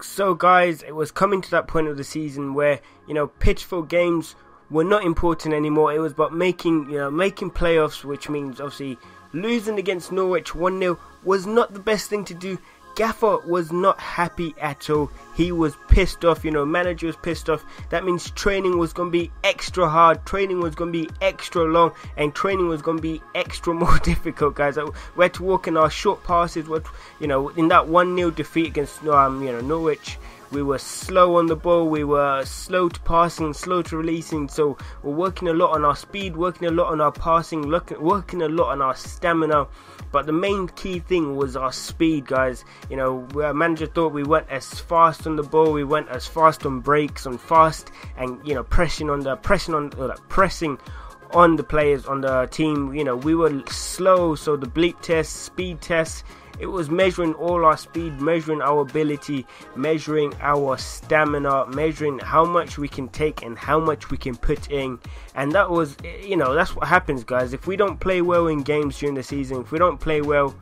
So guys, it was coming to that point of the season where, pitiful games were not important anymore. It was about making playoffs, which means obviously losing against Norwich 1-0 was not the best thing to do. Gaffer was not happy at all. He was pissed off, manager was pissed off. That means training was going to be extra hard, training was going to be extra long, and training was going to be extra more difficult, guys. We had to walk in our short passes. In that 1-0 defeat against Norwich, we were slow on the ball, we were slow to passing, slow to releasing, so we're working a lot on our speed, working a lot on our passing, working a lot on our stamina. But the main key thing was our speed, guys. Our manager thought we weren't as fast on the ball, we weren't as fast on breaks, and pressing on the players on the team. We were slow, so the bleep test, speed test, it was measuring all our speed, measuring our ability, measuring our stamina, measuring how much we can take and how much we can put in. And that was, that's what happens, guys. If we don't play well in games during the season, if we don't play well,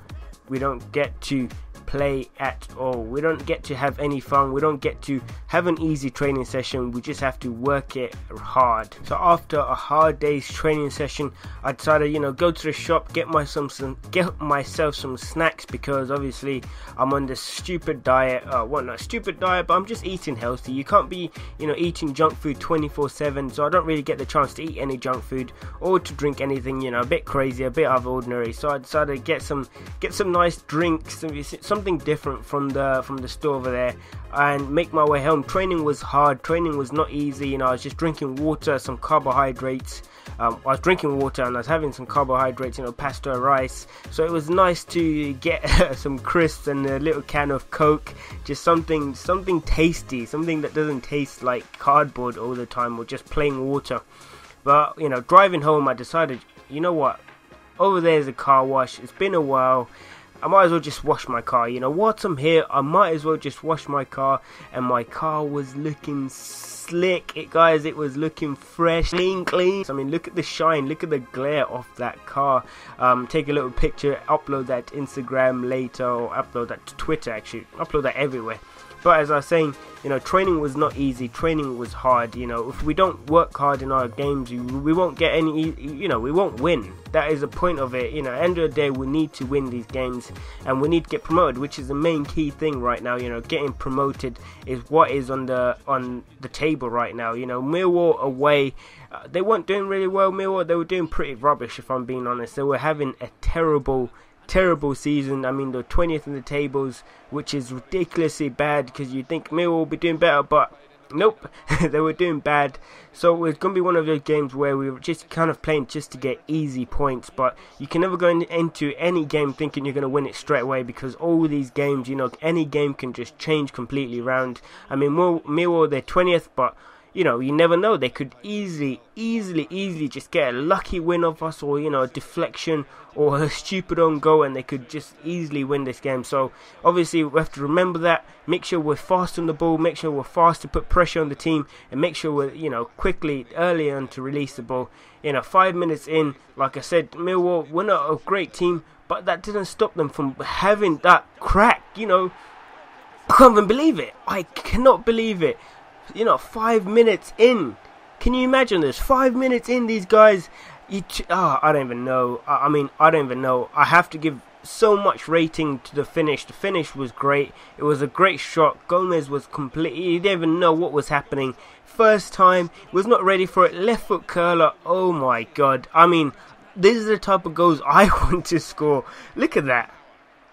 we don't get to play at all. We don't get to have any fun. We don't get to have an easy training session. We just have to work it hard. So after a hard day's training session, I decided, go to the shop, get myself some snacks, because obviously I'm on this stupid diet. Not stupid diet, but I'm just eating healthy. You can't be, eating junk food 24/7. So I don't really get the chance to eat any junk food or to drink anything, a bit crazy, a bit out of ordinary. So I decided to get some nice drinks, something different from the store over there, and make my way home. Training was hard, training was not easy. I was just drinking water, some carbohydrates. I was drinking water and I was having some carbohydrates, pasta, rice. So it was nice to get some crisps and a little can of Coke, just something tasty, something that doesn't taste like cardboard all the time or just plain water. But driving home, I decided, what, over there's a car wash. It's been a while, I might as well just wash my car. What, I'm here, I might as well just wash my car. And my car was looking slick, guys. It was looking fresh, clean. I mean, look at the shine, look at the glare of that car. Take a little picture, upload that to Instagram later, or upload that to Twitter. Actually, upload that everywhere. But as I was saying, training was not easy, training was hard. If we don't work hard in our games, we won't get any, we won't win. That is the point of it. At the end of the day, we need to win these games, and we need to get promoted, which is the main key thing right now. Getting promoted is what is on the table right now. Millwall away, they weren't doing really well. Millwall, they were doing pretty rubbish, if I'm being honest. They were having a terrible season. I mean, they're 20th in the tables, which is ridiculously bad, because you think Millwall will be doing better, but nope, they were doing bad. So it's going to be one of those games where we were just kind of playing just to get easy points, but you can never go into any game thinking you're going to win it straight away, because all these games, any game can just change completely around. I mean, Millwall, they're 20th, but you never know. They could easily just get a lucky win off us, or a deflection or a stupid own goal, and they could just easily win this game. So obviously we have to remember that. Make sure we're fast on the ball. Make sure we're fast to put pressure on the team, and make sure we're quickly early on to release the ball. 5 minutes in, like I said, Millwall, we're not a great team, but that didn't stop them from having that crack. I can't even believe it. I cannot believe it. 5 minutes in. Can you imagine this? 5 minutes in, these guys. I don't even know. I don't even know. I have to give so much rating to the finish. The finish was great. It was a great shot. Gomez was completely, he didn't even know what was happening. First time, was not ready for it. Left foot curler. Oh my god. I mean, this is the type of goals I want to score. Look at that.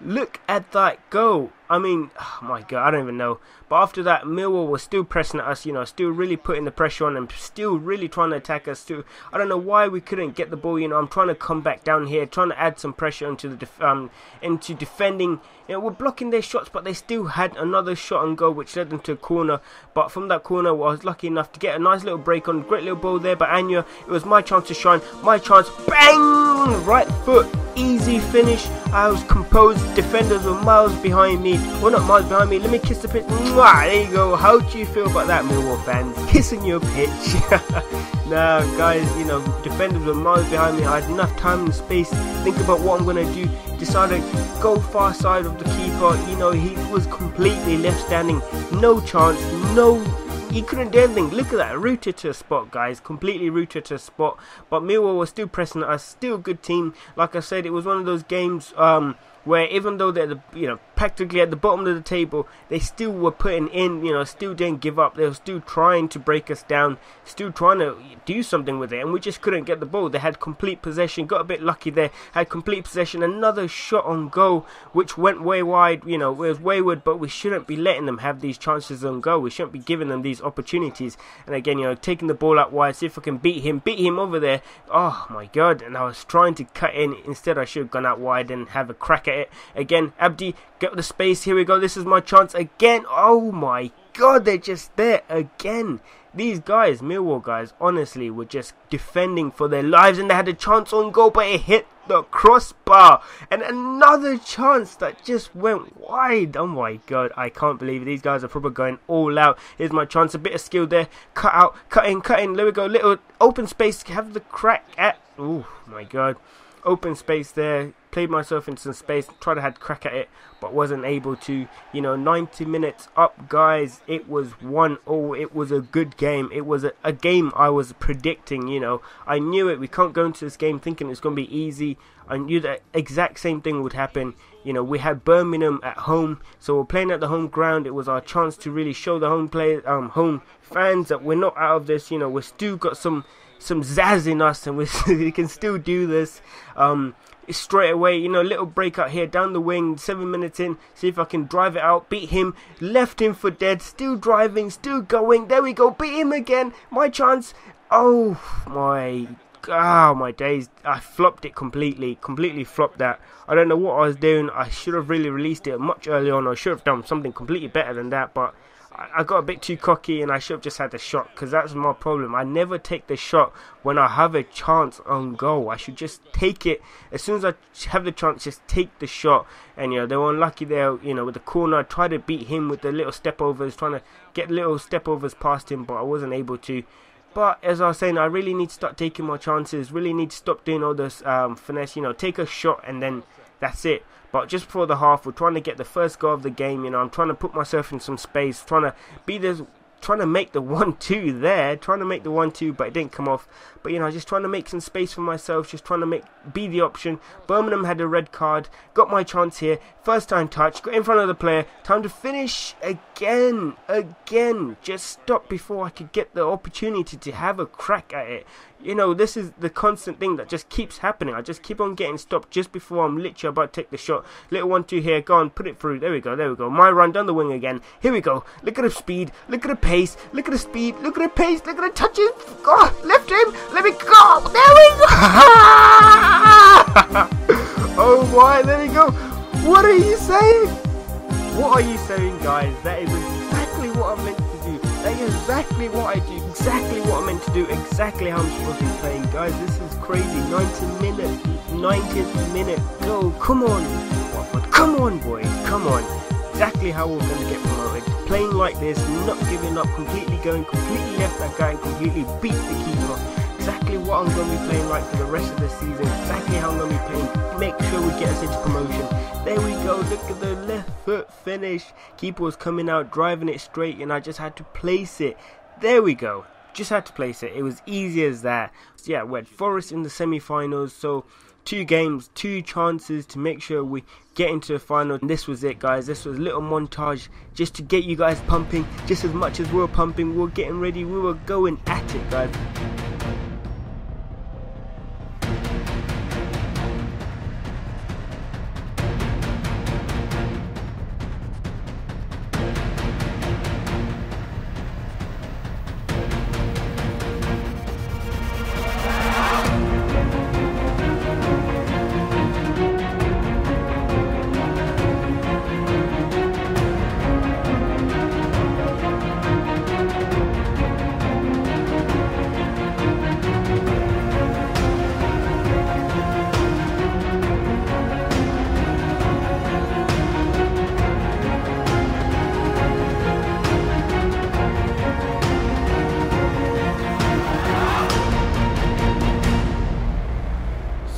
Look at that goal. I mean, oh my god, I don't even know. But after that, Millwall was still pressing at us, still really putting the pressure on them, still really trying to attack us. I don't know why we couldn't get the ball. I'm trying to come back down here, trying to add some pressure into the into defending. We're blocking their shots, but they still had another shot on goal, which led them to a corner. But from that corner, I was lucky enough to get a nice little break on. Great little ball there by Anya. It was my chance to shine, my chance. Bang! Right foot, easy finish. I was composed. Defenders were miles behind me. me, or not miles behind me. Let me kiss the pitch. Mwah, there you go. How do you feel about that, Millwall fans? Kissing your pitch. Now, guys, you know, defenders were miles behind me. I had enough time and space to think about what I'm going to do. Decided to go far side of the keeper. You know, he was completely left standing. No chance. He couldn't do anything. Look at that, rooted to a spot, guys. Completely rooted to a spot. But Millwall was still pressing us. Still a good team. Like I said, it was one of those games where even though they're practically at the bottom of the table, they still were putting in, still didn't give up. They were still trying to break us down, still trying to do something with it, and we just couldn't get the ball. They had complete possession, got a bit lucky there, had complete possession, another shot on goal, which went way wide. It was wayward, but we shouldn't be letting them have these chances on goal. We shouldn't be giving them these opportunities. And again, taking the ball out wide, see if I can beat him over there. Oh my god, and I was trying to cut in. Instead, I should have gone out wide and have a crack at it. Again, Abdi, get the space. Here we go. This is my chance again. Oh my god, they're just there again. These guys, Millwall guys, honestly were just defending for their lives, and they had a chance on goal, but it hit the crossbar. And another chance that just went wide. Oh my god, I can't believe it. These guys are probably going all out. Here's my chance. A bit of skill there. Cut out, cut in. There we go. Little open space. Have the crack at. Oh my god. Open space there. Played myself into some space. Tried to have crack at it, but wasn't able to. 90 minutes up, guys. It was 1-0. It was a good game. It was a game I was predicting. I knew it. We can't go into this game thinking it's going to be easy. I knew that exact same thing would happen. We had Birmingham at home, so we're playing at the home ground. It was our chance to really show the home fans that we're not out of this. We've still got some zazz in us, and we can still do this. Straight away, little breakout here down the wing, 7 minutes in, see if I can drive it out, beat him, left him for dead, still driving, still going, there we go, beat him again, my chance. Oh my days, I flopped it completely flopped that. I don't know what I was doing. I should have really released it much earlier on. I should have done something completely better than that, but I got a bit too cocky, and I should have just had the shot, because that's my problem. I never take the shot when I have a chance on goal. I should just take it as soon as I have the chance. Just take the shot. And they were unlucky there. With the corner, I tried to beat him with the little step overs, trying to get little step overs past him, but I wasn't able to. But as I was saying, I really need to start taking my chances. Really need to stop doing all this finesse. Take a shot and then that's it. But just before the half, we're trying to get the first goal of the game. I'm trying to put myself in some space, trying to make the 1-2 there, but it didn't come off. But just trying to make some space for myself, just trying to be the option. Birmingham had a red card, got my chance here, first time touch, got in front of the player, time to finish again, just stop before I could get the opportunity to have a crack at it. This is the constant thing that just keeps happening. I just keep on getting stopped just before I'm literally about to take the shot. Little 1-2 here, go on, put it through. There we go. My run down the wing again. Here we go. Look at the speed, look at the pace, look at the speed, look at the pace, look at the touches. Oh, left him, let me go. There we go. Oh boy, there we go. What are you saying? What are you saying, guys? That is exactly what I'm meant to do. That is exactly what I do. Exactly what I'm meant to do. Exactly how I'm supposed to be playing. Guys, this is crazy. 90th minute. Go. Come on, Watford. Come on, boys. Come on. Exactly how we're going to get promoted. Playing like this, not giving up, completely left that guy and completely beat the keeper. Exactly what I'm going to be playing like for the rest of the season. Exactly how I'm going to be playing. Make sure we get us into promotion. There we go. Look at the left foot finish. Keeper was coming out, driving it straight, and I just had to place it. There we go. Just had to place it. It was easy as that. So yeah, we had Forest in the semi-finals. So 2 games, 2 chances to make sure we get into the final. And this was it, guys. This was a little montage just to get you guys pumping. Just as much as we were pumping, we were getting ready. We were going at it, guys.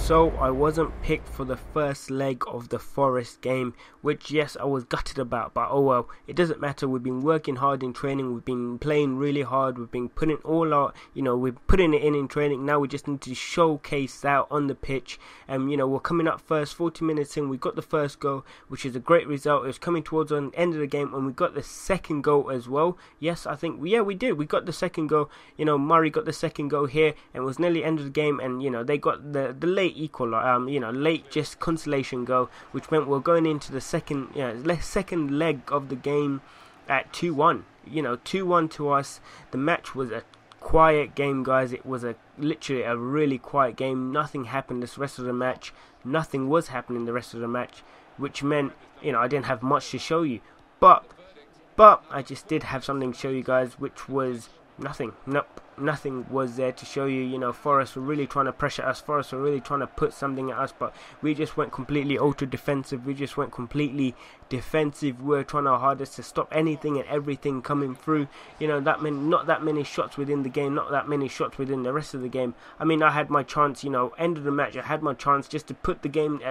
So I wasn't picked for the first leg of the Forest game, which yes, I was gutted about, but oh well, it doesn't matter. We've been working hard in training, we've been playing really hard, we've been putting all our, we're putting it in training. Now we just need to showcase that on the pitch, and we're coming up first, 40 minutes in, we got the first goal, which is a great result. It was coming towards the end of the game, and we got the second goal as well. Yes, I think, yeah, we did. We got the second goal. Murray got the second goal here, and it was nearly end of the game, and they got the late equal, late just consolation goal, which meant we're going into the second leg of the game at 2-1. 2-1 to us. The match was a quiet game, guys. It was literally a really quiet game. Nothing happened this rest of the match. Nothing was happening the rest of the match, which meant I didn't have much to show you. But I just did have something to show you guys, which was nothing. Nope. Nothing was there to show you. Forest were really trying to pressure us. Forest were really trying to put something at us, but we just went completely ultra defensive. We just went completely defensive. We were trying our hardest to stop anything and everything coming through. Not that many shots within the game, not that many shots within the rest of the game. I mean, I had my chance, end of the match, I had my chance just to put the game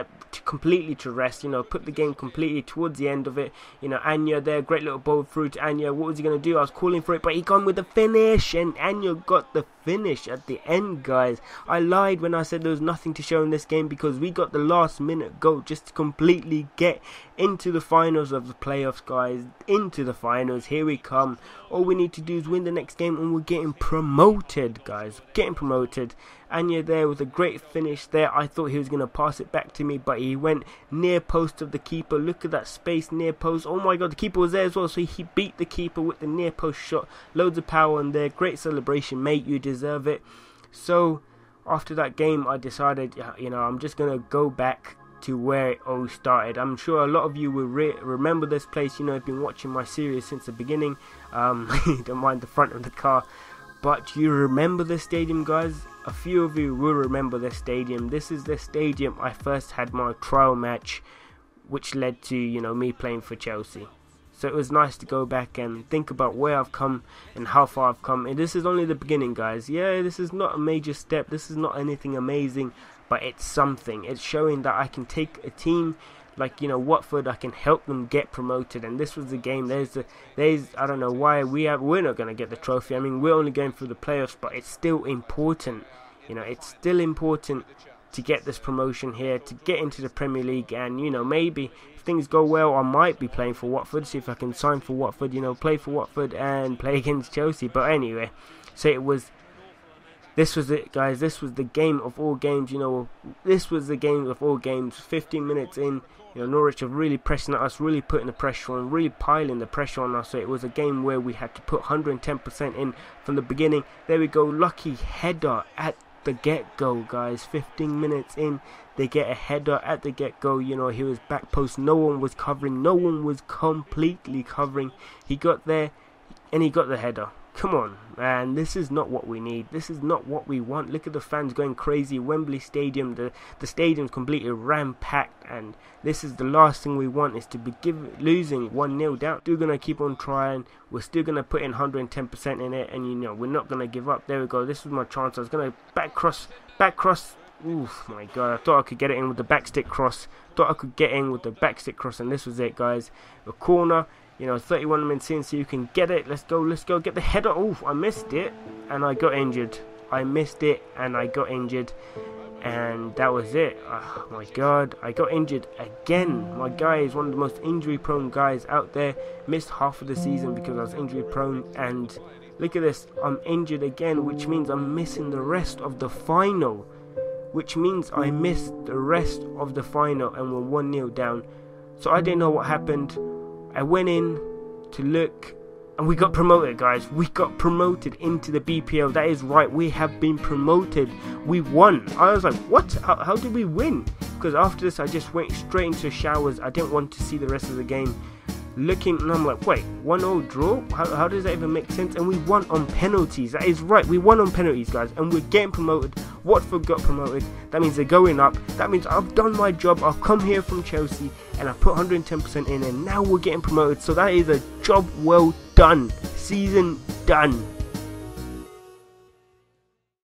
completely to rest, put the game completely towards the end of it. Anya there, great little ball through to Anya. What was he going to do? I was calling for it, but he gone with the finish, and Anya got the finish at the end, guys. I lied when I said there was nothing to show in this game, because we got the last minute goal just to completely get into the finals of the playoffs, guys. Into the finals, here we come. All we need to do is win the next game, and we're getting promoted, guys. Getting promoted. Anya there with a great finish there. I thought he was going to pass it back to me, but he went near post of the keeper. Look at that space, near post. Oh my god, the keeper was there as well, so he beat the keeper with the near post shot. Loads of power on there. Great celebration, mate. You deserve it. So after that game, I decided, I'm just going to go back to where it all started. I'm sure a lot of you will remember this place. I've been watching my series since the beginning. Don't mind the front of the car. But do you remember this stadium, guys? A few of you will remember this stadium. This is the stadium I first had my trial match, which led to, me playing for Chelsea. So it was nice to go back and think about where I've come and how far I've come. And this is only the beginning, guys. Yeah, this is not a major step. This is not anything amazing, but it's something. It's showing that I can take a team like Watford, I can help them get promoted. And this was the game. There's I don't know why we're not going to get the trophy. I mean, we're only going through the playoffs, but it's still important. It's still important to get this promotion here, to get into the Premier League. And maybe if things go well, I might be playing for Watford, see if I can sign for Watford, play for Watford and play against Chelsea. But anyway, so this was it, guys. This was the game of all games. This was the game of all games. 15 minutes in, Norwich are really pressing at us, really putting the pressure on, really piling the pressure on us. So it was a game where we had to put 110% in from the beginning. There we go. Lucky header at the get-go, guys. 15 minutes in, they get a header at the get-go. He was back post. No one was covering. No one was completely covering. He got there, and he got the header. Come on, man, this is not what we need. This is not what we want. Look at the fans going crazy. Wembley Stadium, the stadium's completely ram-packed, and this is the last thing we want, is to be losing 1-0 down. Still going to keep on trying. We're still going to put in 110% in it, and we're not going to give up. There we go. This was my chance. I was going to back cross. Oof, my god, I thought I could get it in with the back stick cross. And this was it, guys. A corner. 31 minutes in, so you can get it. Let's go, get the header. Oh, I missed it, and I got injured. And that was it. Oh my god, I got injured again. My guy is one of the most injury-prone guys out there. Missed half of the season because I was injury-prone, and look at this. I'm injured again, which means I'm missing the rest of the final. And we're 1-0 down. So I didn't know what happened. I went in to look, and we got promoted, guys. We got promoted into the BPL. That is right, we have been promoted. We won. I was like, what? How did we win? Because after this, I just went straight into showers. I didn't want to see the rest of the game. Looking, and I'm like, wait, 1-0 draw? How does that even make sense? And we won on penalties. That is right, we won on penalties, guys, and we're getting promoted. Watford got promoted. That means they're going up. That means I've done my job. I've come here from Chelsea, and I put 110% in, and now we're getting promoted. So that is a job well done. Season done.